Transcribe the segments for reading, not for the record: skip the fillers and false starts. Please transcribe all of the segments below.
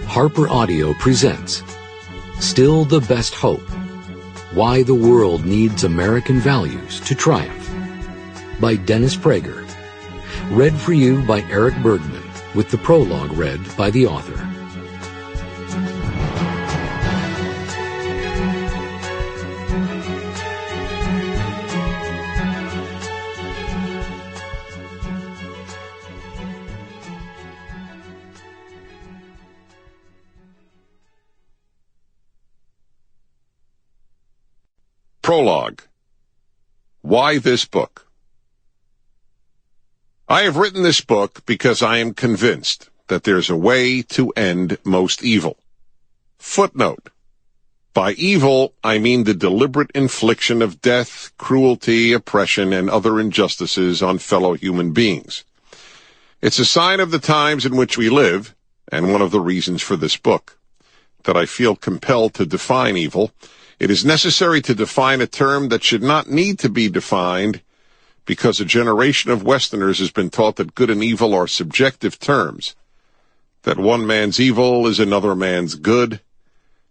Harper Audio presents Still the Best Hope: Why the World Needs American Values to Triumph by Dennis Prager. Read for you by Erik Bergman, with the prologue read by the author. Prologue. Why this book? I have written this book because I am convinced that there's a way to end most evil. Footnote. By evil, I mean the deliberate infliction of death, cruelty, oppression, and other injustices on fellow human beings. It's a sign of the times in which we live, and one of the reasons for this book, that I feel compelled to define evil. It is necessary to define a term that should not need to be defined because a generation of Westerners has been taught that good and evil are subjective terms, that one man's evil is another man's good.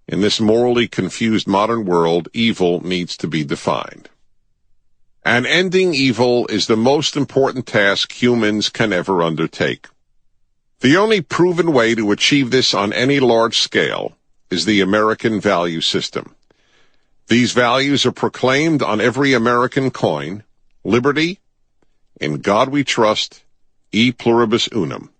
In this morally confused modern world, evil needs to be defined. And ending evil is the most important task humans can ever undertake. The only proven way to achieve this on any large scale is the American value system. These values are proclaimed on every American coin: liberty, in God we trust, e pluribus unum.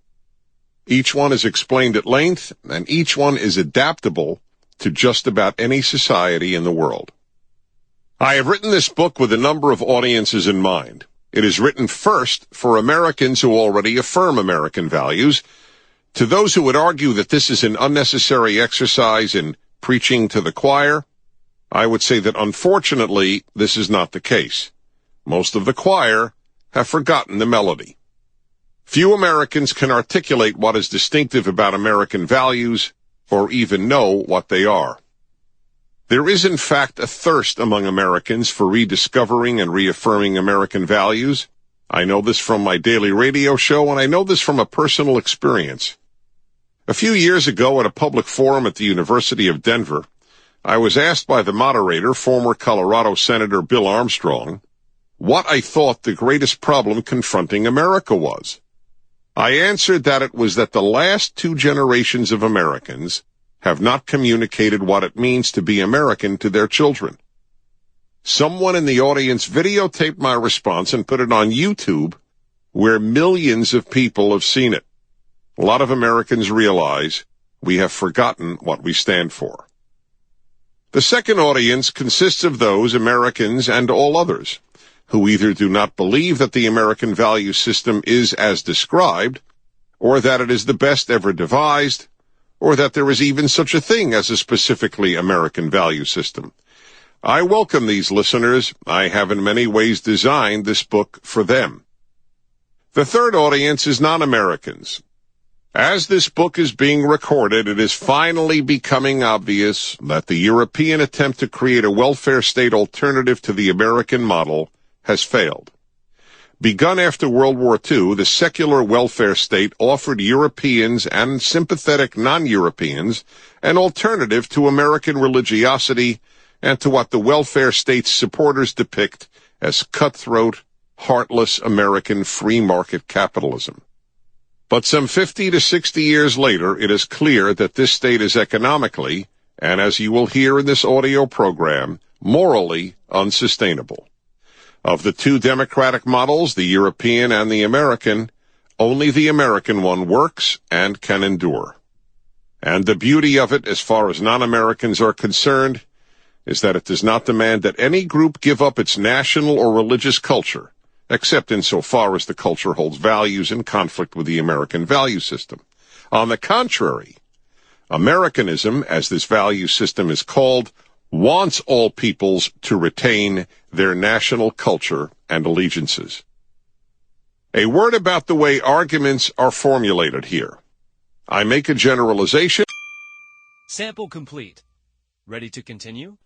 Each one is explained at length, and each one is adaptable to just about any society in the world. I have written this book with a number of audiences in mind. It is written first for Americans who already affirm American values. To those who would argue that this is an unnecessary exercise in preaching to the choir, I would say that unfortunately this is not the case. Most of the choir have forgotten the melody. Few Americans can articulate what is distinctive about American values or even know what they are. There is in fact a thirst among Americans for rediscovering and reaffirming American values. I know this from my daily radio show, and I know this from a personal experience. A few years ago at a public forum at the University of Denver, I was asked by the moderator, former Colorado Senator Bill Armstrong, what I thought the greatest problem confronting America was. I answered that it was that the last two generations of Americans have not communicated what it means to be American to their children. Someone in the audience videotaped my response and put it on YouTube, where millions of people have seen it. A lot of Americans realize we have forgotten what we stand for. The second audience consists of those Americans and all others who either do not believe that the American value system is as described, or that it is the best ever devised, or that there is even such a thing as a specifically American value system. I welcome these listeners. I have in many ways designed this book for them. The third audience is non-Americans. As this book is being recorded, it is finally becoming obvious that the European attempt to create a welfare state alternative to the American model has failed. Begun after World War II, the secular welfare state offered Europeans and sympathetic non-Europeans an alternative to American religiosity and to what the welfare state's supporters depict as cutthroat, heartless American free market capitalism. But some 50 to 60 years later, it is clear that this state is economically, and as you will hear in this audio program, morally unsustainable. Of the two democratic models, the European and the American, only the American one works and can endure. And the beauty of it, as far as non-Americans are concerned, is that it does not demand that any group give up its national or religious culture, except insofar as the culture holds values in conflict with the American value system. On the contrary, Americanism, as this value system is called, wants all peoples to retain their national culture and allegiances. A word about the way arguments are formulated here. I make a generalization. Sample complete. Ready to continue?